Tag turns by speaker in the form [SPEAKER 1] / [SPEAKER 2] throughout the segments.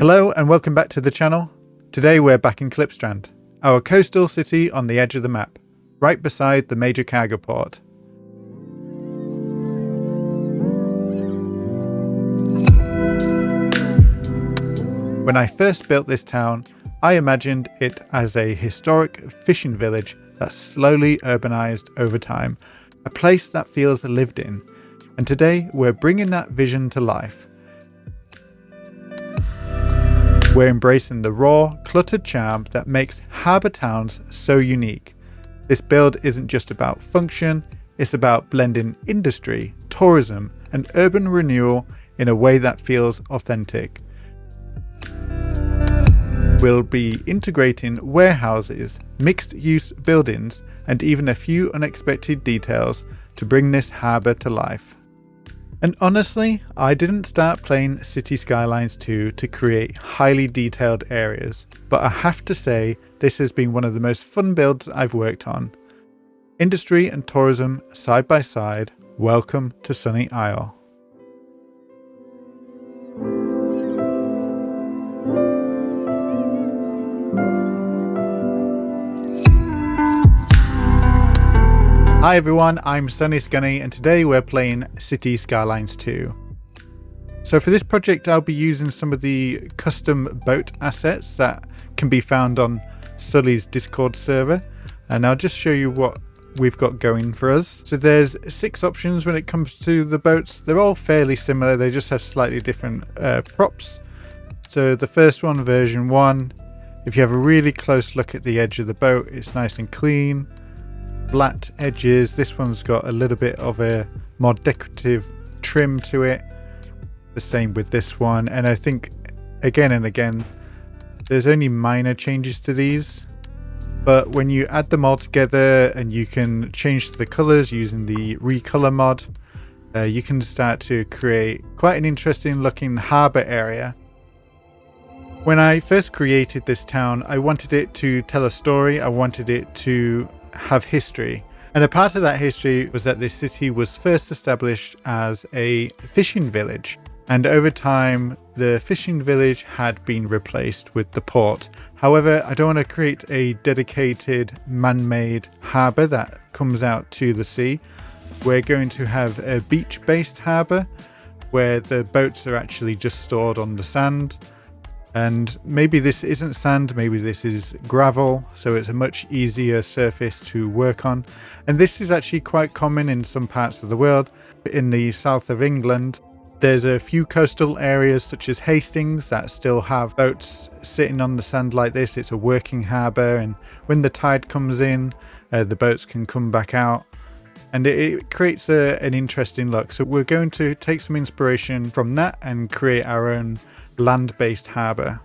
[SPEAKER 1] Hello and welcome back to the channel. Today we're back in Klipstrand, our coastal city on the edge of the map, right beside the major cargo port. When I first built this town, I imagined it as a historic fishing village that's slowly urbanized over time, a place that feels lived in, and today we're bringing that vision to life. We're embracing the raw, cluttered charm that makes harbour towns so unique. This build isn't just about function, it's about blending industry, tourism, and urban renewal in a way that feels authentic. We'll be integrating warehouses, mixed-use buildings, and even a few unexpected details to bring this harbour to life. And honestly, I didn't start playing City Skylines 2 to create highly detailed areas, but I have to say this has been one of the most fun builds I've worked on. Industry and tourism side by side, welcome to Sunny Isle. Hi everyone, I'm Scunny and today we're playing City Skylines 2. So for this project I'll be using some of the custom boat assets that can be found on Sully's Discord server, and I'll just show you what we've got going for us. So there's 6 options when it comes to the boats. They're all fairly similar, they just have slightly different props. So the first one, version 1, if you have a really close look at the edge of the boat, it's nice and clean. Flat edges. This one's got a little bit of a more decorative trim to it. The same with this one, and I think again and again there's only minor changes to these, but when you add them all together and you can change the colors using the recolor mod, you can start to create quite an interesting looking harbor area. When I first created this town, I wanted it to tell a story. I wanted it to have history, and a part of that history was that this city was first established as a fishing village, and over time the fishing village had been replaced with the port. However, I don't want to create a dedicated man-made harbour that comes out to the sea. We're going to have a beach-based harbour where the boats are actually just stored on the sand. And maybe this isn't sand, maybe this is gravel, so it's a much easier surface to work on. And this is actually quite common in some parts of the world. In the south of England, there's a few coastal areas such as Hastings that still have boats sitting on the sand like this. It's a working harbour, and when the tide comes in, the boats can come back out. And it creates an interesting look. So we're going to take some inspiration from that and create our own land-based harbour.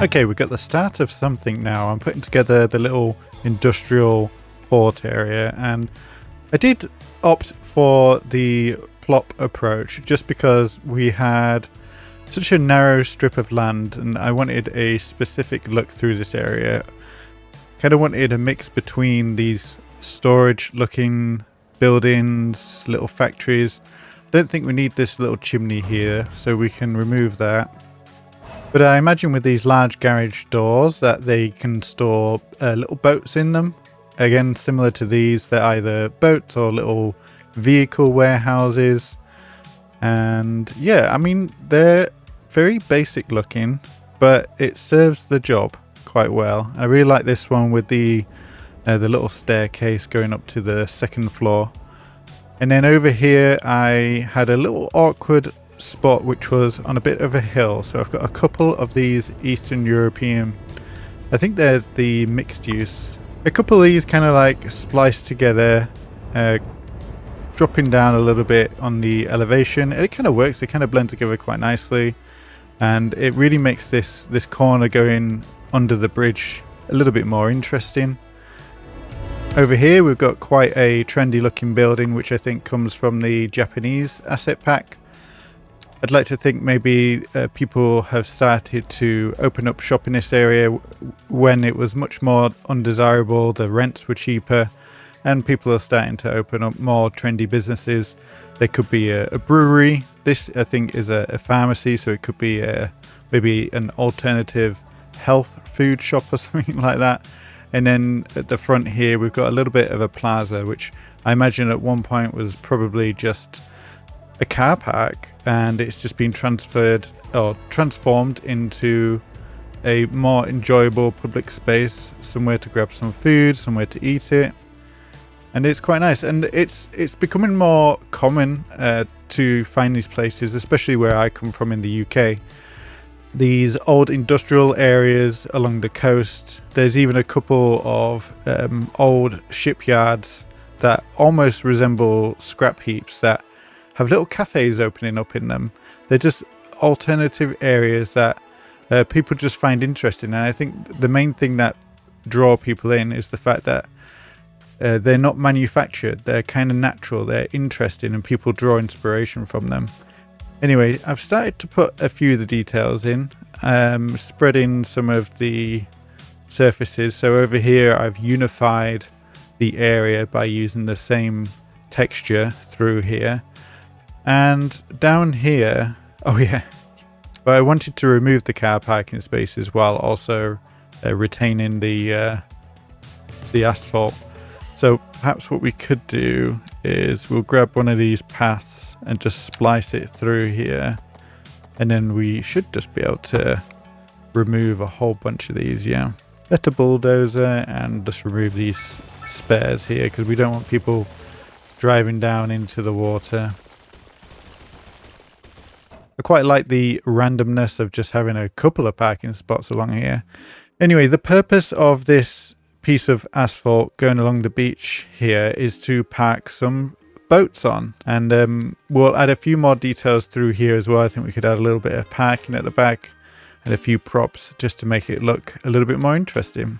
[SPEAKER 1] Okay, we've got the start of something now. I'm putting together the little industrial port area, and I did opt for the plop approach just because we had such a narrow strip of land and I wanted a specific look through this area. Kind of wanted a mix between these storage looking buildings, little factories. Don't think we need this little chimney here, so we can remove that. But I imagine with these large garage doors that they can store little boats in them. Again, similar to these, they're either boats or little vehicle warehouses. And yeah, I mean, they're very basic looking, but it serves the job quite well. I really like this one with the little staircase going up to the second floor. And then over here I had a little awkward spot which was on a bit of a hill, so I've got a couple of these Eastern European, I think they're the mixed use, a couple of these kind of like spliced together, dropping down a little bit on the elevation. It kind of works, they kind of blend together quite nicely, and it really makes this corner going under the bridge a little bit more interesting. Over here we've got quite a trendy looking building which I think comes from the Japanese asset pack. I'd like to think maybe people have started to open up shop in this area when it was much more undesirable, the rents were cheaper, and people are starting to open up more trendy businesses. There could be a brewery. This I think is a pharmacy, so it could be maybe an alternative health food shop or something like that. And then at the front here we've got a little bit of a plaza, which I imagine at one point was probably just a car park, and it's just been transferred or transformed into a more enjoyable public space, somewhere to grab some food, somewhere to eat it, and it's quite nice. And it's becoming more common to find these places, especially where I come from in the UK. These old industrial areas along the coast. There's even a couple of old shipyards that almost resemble scrap heaps that have little cafes opening up in them. They're just alternative areas that people just find interesting. And I think the main thing that draw people in is the fact that they're not manufactured. They're kind of natural. They're interesting, and people draw inspiration from them. Anyway, I've started to put a few of the details in, spreading some of the surfaces. So over here, I've unified the area by using the same texture through here. And down here, oh yeah, but I wanted to remove the car parking spaces while also retaining the asphalt. So perhaps what we could do is we'll grab one of these paths and just splice it through here, and then we should just be able to remove a whole bunch of these. Yeah, let a bulldozer and just remove these spares here because we don't want people driving down into the water. I quite like the randomness of just having a couple of parking spots along here. Anyway, the purpose of this piece of asphalt going along the beach here is to park some boats on, and we'll add a few more details through here as well. I think we could add a little bit of parking at the back and a few props just to make it look a little bit more interesting.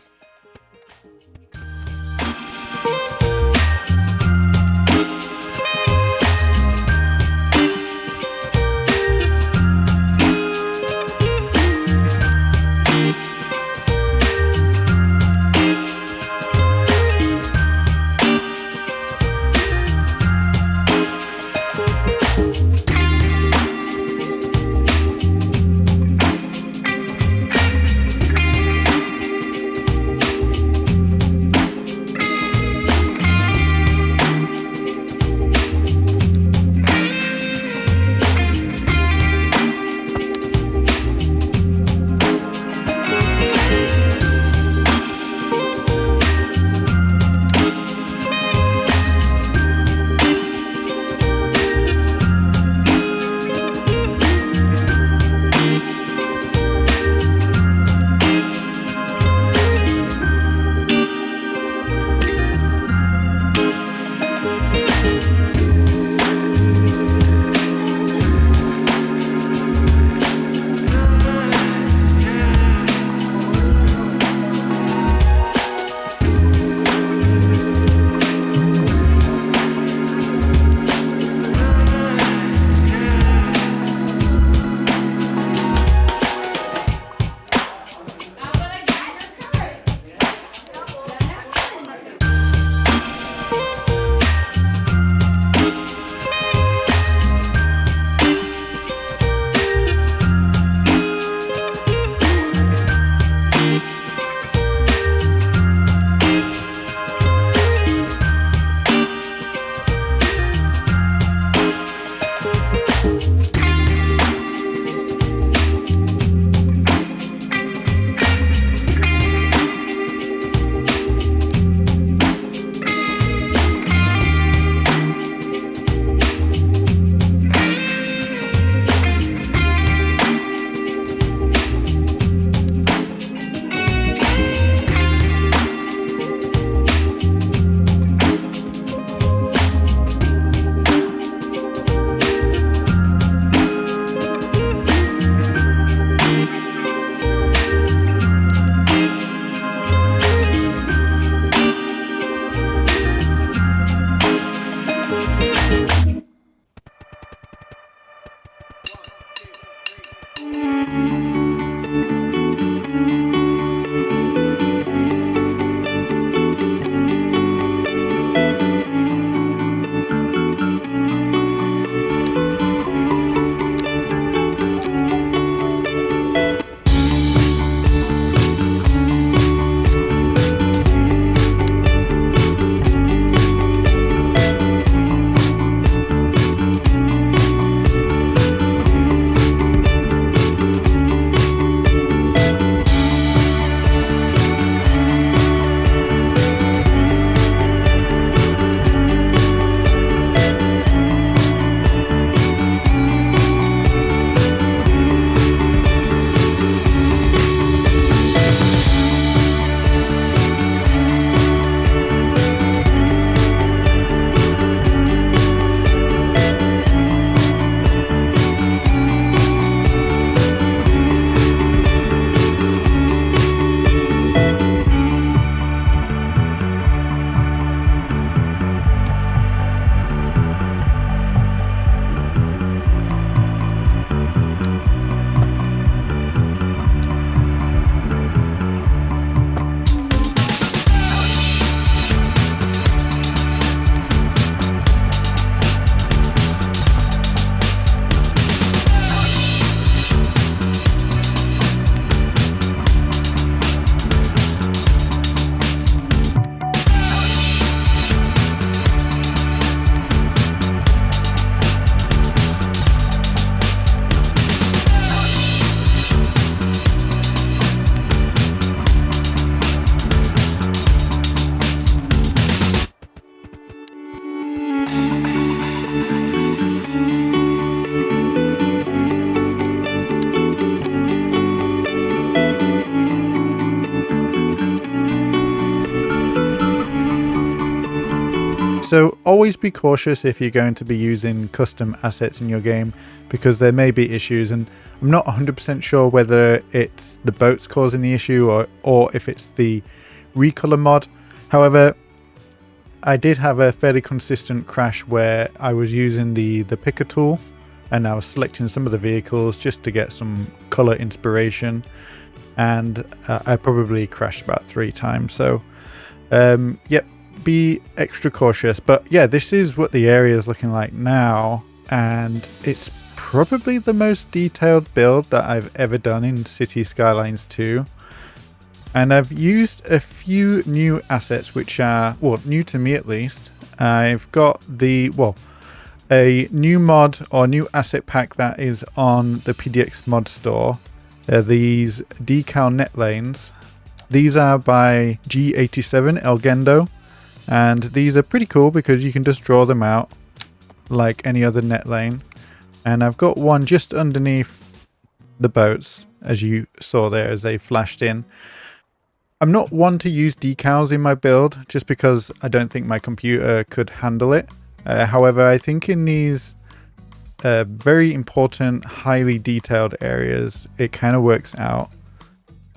[SPEAKER 1] So always be cautious if you're going to be using custom assets in your game, because there may be issues, and I'm not 100% sure whether it's the boats causing the issue or if it's the recolor mod. However, I did have a fairly consistent crash where I was using the picker tool and I was selecting some of the vehicles just to get some color inspiration, and I probably crashed about 3 times. So yep, be extra cautious. But yeah, this is what the area is looking like now, and it's probably the most detailed build that I've ever done in City Skylines 2. And I've used a few new assets which are, well, new to me at least. I've got a new mod or new asset pack that is on the PDX mod store. These decal net lanes. These are by G87 Elgendo, and these are pretty cool because you can just draw them out like any other net lane. And I've got one just underneath the boats, as you saw there as they flashed in. I'm not one to use decals in my build just because I don't think my computer could handle it. However, I think in these very important, highly detailed areas, it kind of works out.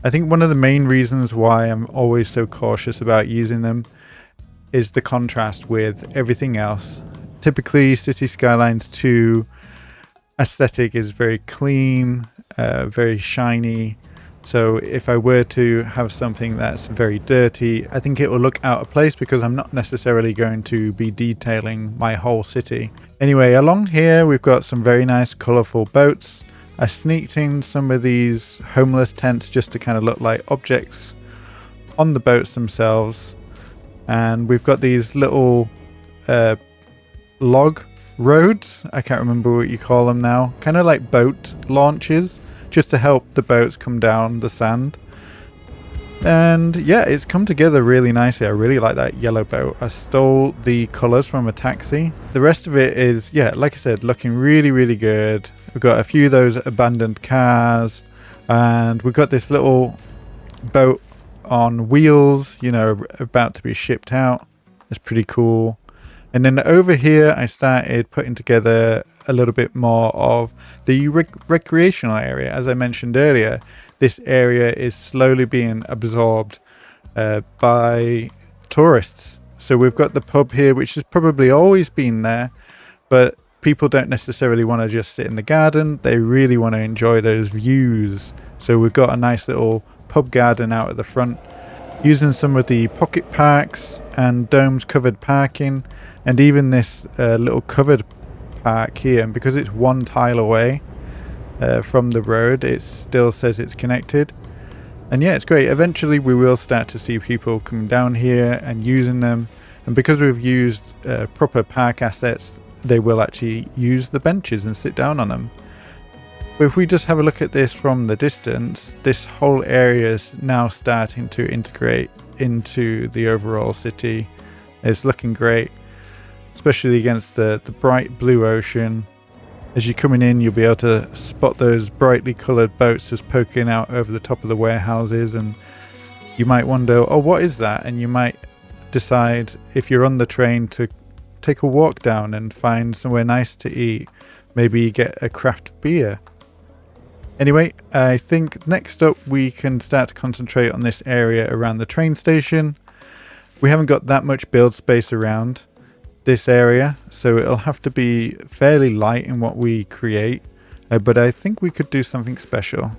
[SPEAKER 1] I think one of the main reasons why I'm always so cautious about using them is the contrast with everything else. Typically, City Skylines 2 aesthetic is very clean, very shiny. So if I were to have something that's very dirty, I think it will look out of place because I'm not necessarily going to be detailing my whole city. Anyway, along here we've got some very nice colourful boats. I sneaked in some of these homeless tents just to kind of look like objects on the boats themselves. And we've got these little log roads, I can't remember what you call them now, kind of like boat launches, just to help the boats come down the sand. And yeah, it's come together really nicely. I really like that yellow boat. I stole the colours from a taxi. The rest of it is, yeah, like I said, looking really, really good. We've got a few of those abandoned cars, and we've got this little boat on wheels, you know, about to be shipped out. It's pretty cool. And then over here I started putting together a little bit more of the recreational area. As I mentioned earlier, this area is slowly being absorbed by tourists. So we've got the pub here, which has probably always been there, but people don't necessarily want to just sit in the garden, they really want to enjoy those views. So we've got a nice little pub garden out at the front, using some of the pocket parks and domes covered parking, and even this little covered park here. And because it's one tile away from the road, it still says it's connected. And yeah, it's great. Eventually we will start to see people coming down here and using them, and because we've used proper park assets, they will actually use the benches and sit down on them. But if we just have a look at this from the distance, this whole area is now starting to integrate into the overall city. It's looking great, especially against the bright blue ocean. As you're coming in, you'll be able to spot those brightly coloured boats just poking out over the top of the warehouses, and you might wonder, oh, what is that? And you might decide, if you're on the train, to take a walk down and find somewhere nice to eat. Maybe get a craft beer. Anyway, I think next up we can start to concentrate on this area around the train station. We haven't got that much build space around this area, so it'll have to be fairly light in what we create, but I think we could do something special.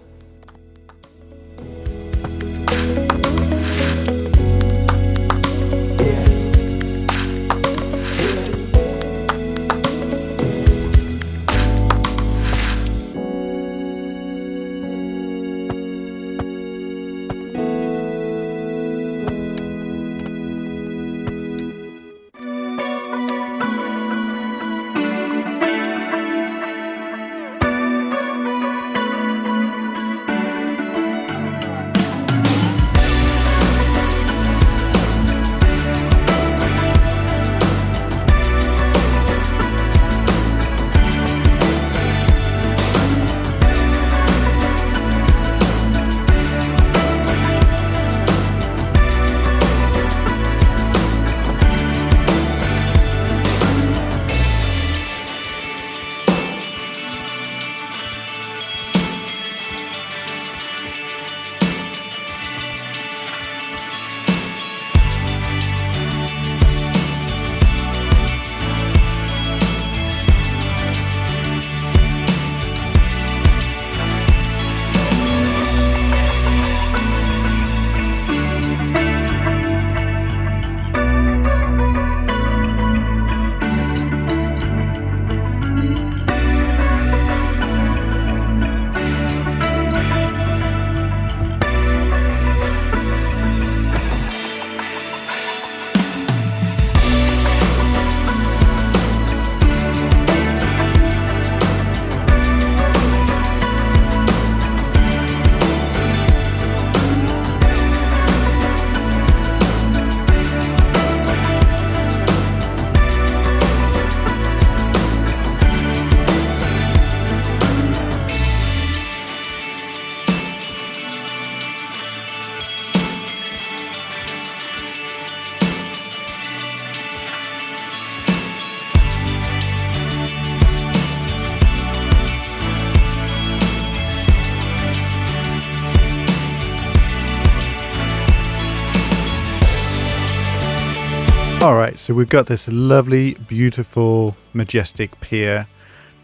[SPEAKER 1] Alright, so we've got this lovely, beautiful, majestic pier,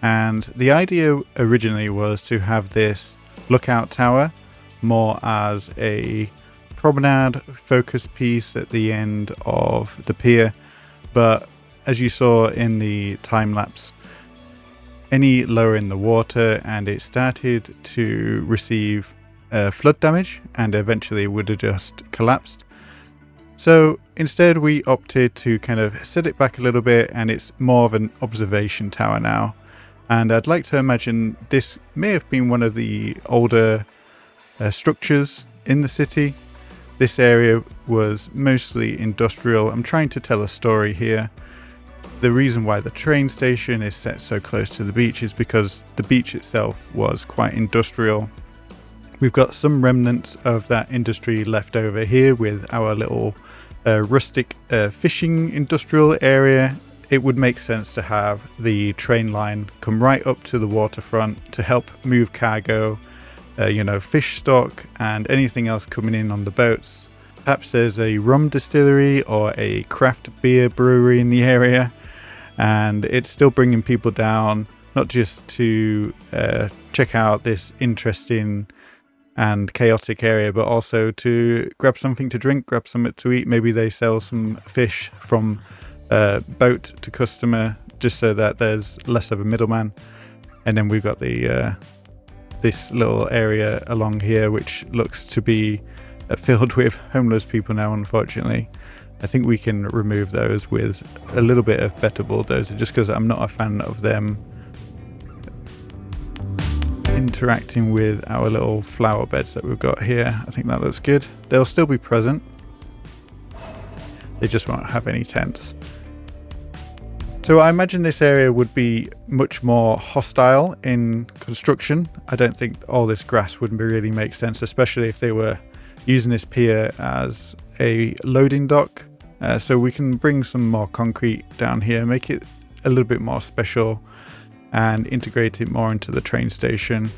[SPEAKER 1] and the idea originally was to have this lookout tower more as a promenade focus piece at the end of the pier, but as you saw in the time lapse, any lower in the water and it started to receive flood damage and eventually would have just collapsed. So instead we opted to kind of set it back a little bit, and it's more of an observation tower now. And I'd like to imagine this may have been one of the older structures in the city. This area was mostly industrial. I'm trying to tell a story here. The reason why the train station is set so close to the beach is because the beach itself was quite industrial. We've got some remnants of that industry left over here with our little rustic fishing industrial area. It would make sense to have the train line come right up to the waterfront to help move cargo, fish stock and anything else coming in on the boats. Perhaps there's a rum distillery or a craft beer brewery in the area. and it's still bringing people down, not just to check out this interesting and chaotic area, but also to grab something to drink, grab something to eat. Maybe they sell some fish from boat to customer, just so that there's less of a middleman. And then we've got the this little area along here, which looks to be filled with homeless people now, unfortunately. I think we can remove those with a little bit of better bulldozer, just because I'm not a fan of them interacting with our little flower beds that we've got here. I think that looks good. They'll still be present. They just won't have any tents. So I imagine this area would be much more hostile in construction. I don't think all this grass would really make sense, especially if they were using this pier as a loading dock. So we can bring some more concrete down here, make it a little bit more special, and integrate it more into the train station.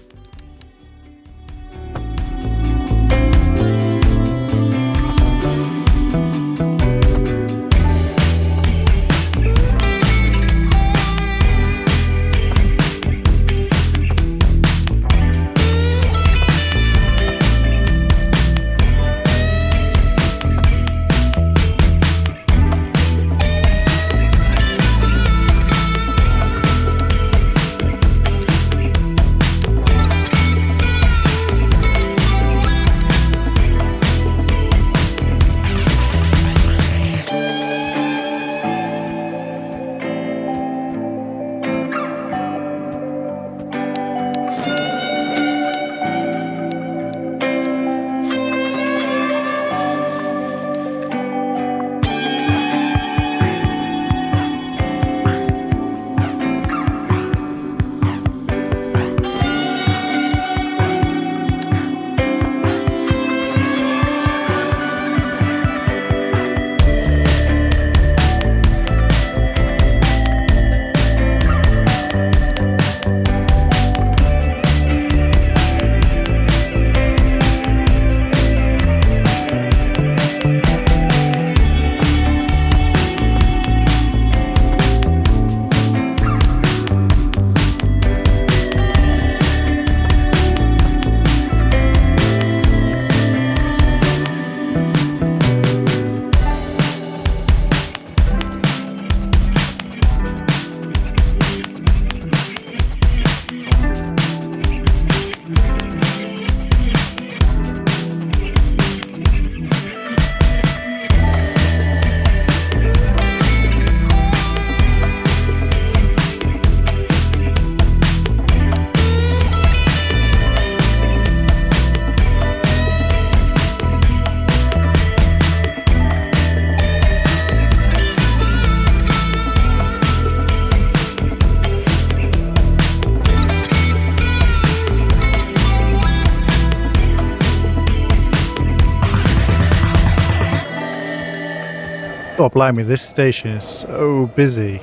[SPEAKER 1] Oh, blimey, this station is so busy.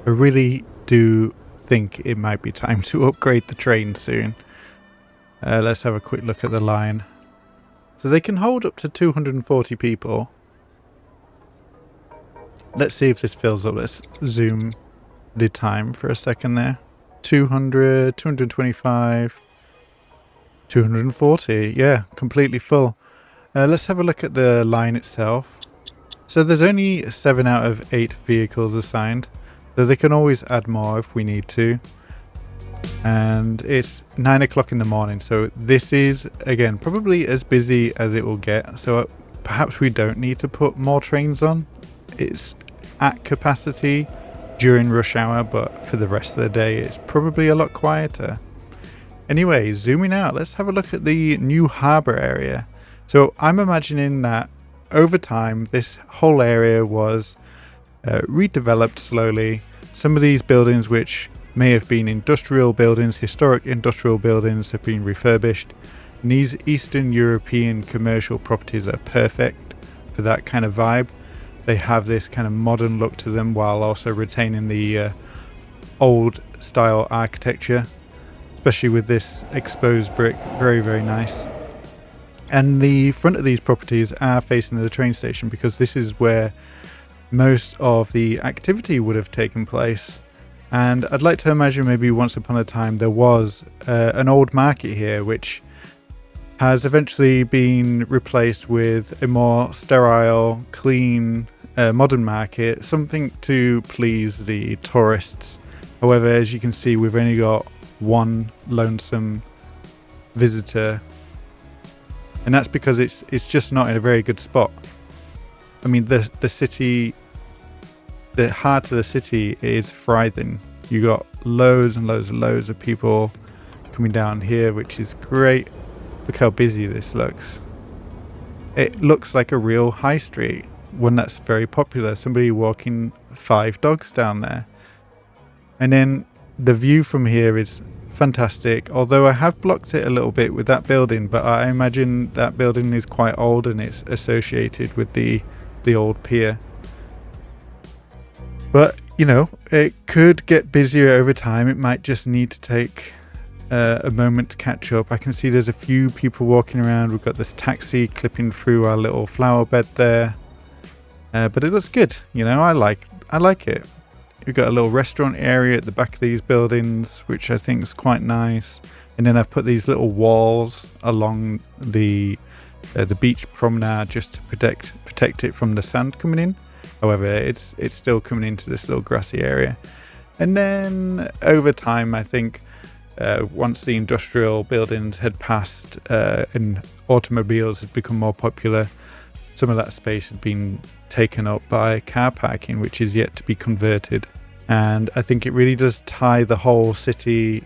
[SPEAKER 1] I really do think it might be time to upgrade the train soon. Let's have a quick look at the line. So they can hold up to 240 people. Let's see if this fills up. Let's zoom the time for a second there. 200, 225, 240. Yeah, completely full. Let's have a look at the line itself. So there's only 7 out of 8 vehicles assigned, so they can always add more if we need to. And it's 9 o'clock in the morning, so this is, again, probably as busy as it will get. So perhaps we don't need to put more trains on. It's at capacity during rush hour, but for the rest of the day it's probably a lot quieter. Anyway, zooming out, let's have a look at the new harbour area. So I'm imagining that over time, this whole area was redeveloped slowly. Some of these buildings, which may have been industrial buildings, historic industrial buildings, have been refurbished. And these Eastern European commercial properties are perfect for that kind of vibe. They have this kind of modern look to them while also retaining the old style architecture, especially with this exposed brick. Very, very nice. And the front of these properties are facing the train station because this is where most of the activity would have taken place. And I'd like to imagine maybe once upon a time there was an old market here, which has eventually been replaced with a more sterile, clean, modern market, something to please the tourists. However, as you can see, we've only got one lonesome visitor, and that's because it's just not in a very good spot. I mean, the city, the heart of the city is thriving. You got loads and loads of people coming down here, which is great. Look how busy this looks. It looks like a real high street, one that's very popular. Somebody walking 5 dogs down there. And then the view from here is fantastic, although I have blocked it a little bit with that building, but I imagine that building is quite old and it's associated with the old pier. But, you know, it could get busier over time. It might just need to take a moment to catch up. I can see there's a few people walking around. We've got this taxi clipping through our little flower bed there. But it looks good, you know, I like it. We've got a little restaurant area at the back of these buildings, which I think is quite nice. And then I've put these little walls along the beach promenade just to protect it from the sand coming in. However, it's still coming into this little grassy area. And then over time, I think once the industrial buildings had passed and automobiles had become more popular, some of that space had been taken up by car parking, which is yet to be converted. And I think it really does tie the whole city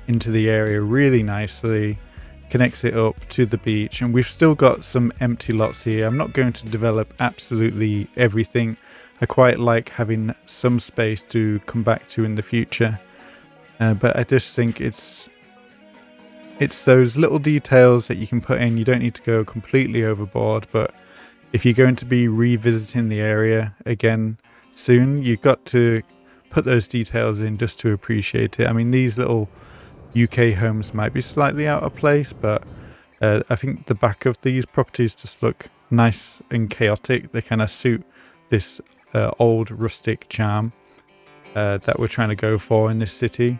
[SPEAKER 1] into the area really nicely, connects it up to the beach, and we've still got some empty lots here. I'm not going to develop absolutely everything. I quite like having some space to come back to in the future, but I just think it's those little details that you can put in. You don't need to go completely overboard, but if you're going to be revisiting the area again soon, you've got to put those details in just to appreciate it. I mean, these little UK homes might be slightly out of place, but I think the back of these properties just look nice and chaotic. They kind of suit this old rustic charm that we're trying to go for in this city.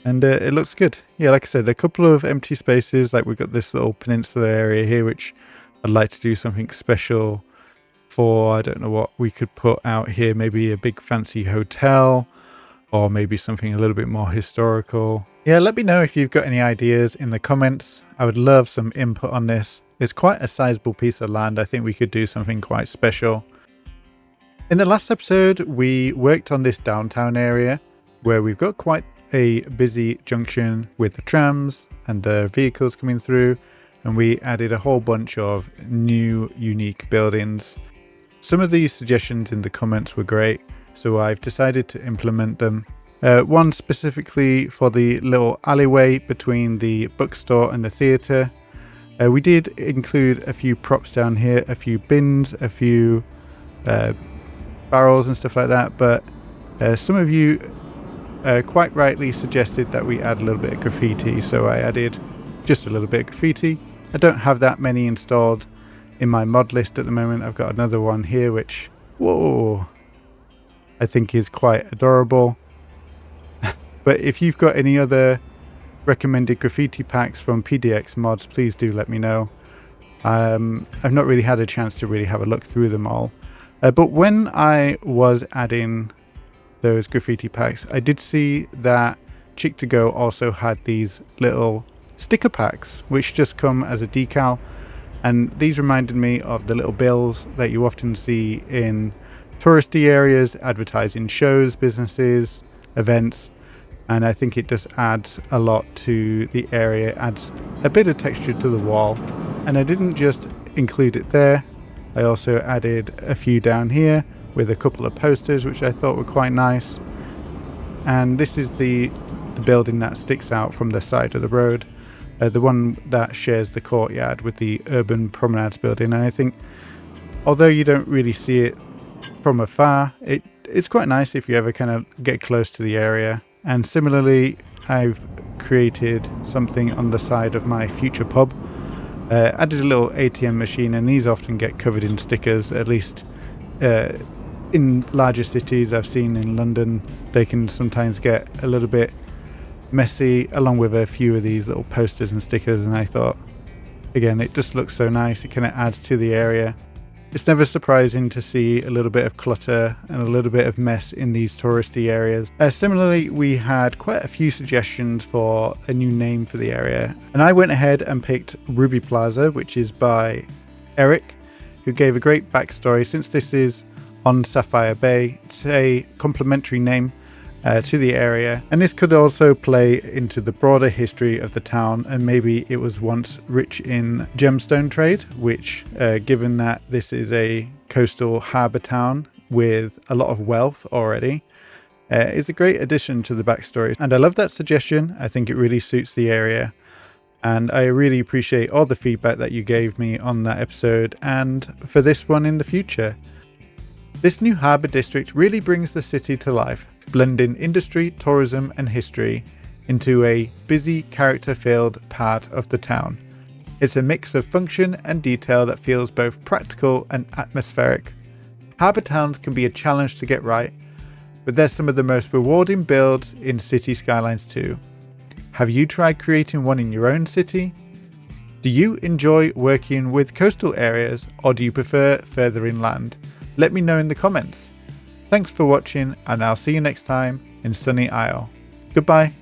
[SPEAKER 1] And it looks good. Yeah, like I said, a couple of empty spaces. Like we've got this little peninsula area here, which I'd like to do something special for. I don't know what we could put out here. Maybe a big fancy hotel, or maybe something a little bit more historical. Yeah, let me know if you've got any ideas in the comments. I would love some input on this. It's quite a sizable piece of land. I think we could do something quite special. In the last episode, we worked on this downtown area where we've got quite a busy junction with the trams and the vehicles coming through, and we added a whole bunch of new unique buildings. Some of these suggestions in the comments were great, so I've decided to implement them. One specifically for the little alleyway between the bookstore and the theatre. We did include a few props down here, a few bins, a few barrels and stuff like that, but some of you quite rightly suggested that we add a little bit of graffiti, so I added just a little bit of graffiti. I don't have that many installed in my mod list at the moment. I've got another one here which, whoa, I think is quite adorable. But if you've got any other recommended graffiti packs from PDX mods, please do let me know. I've not really had a chance to really have a look through them all. But when I was adding those graffiti packs, I did see that Chick to Go also had these little sticker packs which just come as a decal, and these reminded me of the little bills that you often see in touristy areas advertising shows, businesses, events, and I think it just adds a lot to the area, adds a bit of texture to the wall. And I didn't just include it there, I also added a few down here with a couple of posters which I thought were quite nice. And this is the building that sticks out from the side of the road, the one that shares the courtyard with the urban promenades building. And I think although you don't really see it from afar, it's quite nice if you ever kind of get close to the area. And similarly, I've created something on the side of my future pub. Added a little ATM machine, and these often get covered in stickers, at least in larger cities, I've seen in London, they can sometimes get a little bit messy, along with a few of these little posters and stickers, and I thought, again, it just looks so nice. It kind of adds to the area. It's never surprising to see a little bit of clutter and a little bit of mess in these touristy areas. Similarly, we had quite a few suggestions for a new name for the area, and I went ahead and picked Ruby Plaza, which is by Eric, who gave a great backstory. Since this is on Sapphire Bay, it's a complimentary name to the area, and this could also play into the broader history of the town, and maybe it was once rich in gemstone trade, which given that this is a coastal harbour town with a lot of wealth already, is a great addition to the backstory. And I love that suggestion. I think it really suits the area, and I really appreciate all the feedback that you gave me on that episode and for this one in the future. This new harbour district really brings the city to life, blending industry, tourism and history into a busy, character-filled part of the town. It's a mix of function and detail that feels both practical and atmospheric. Harbour towns can be a challenge to get right, but they're some of the most rewarding builds in City Skylines 2. Have you tried creating one in your own city? Do you enjoy working with coastal areas, or do you prefer further inland? Let me know in the comments. Thanks for watching, and I'll see you next time in Sunny Isle. Goodbye.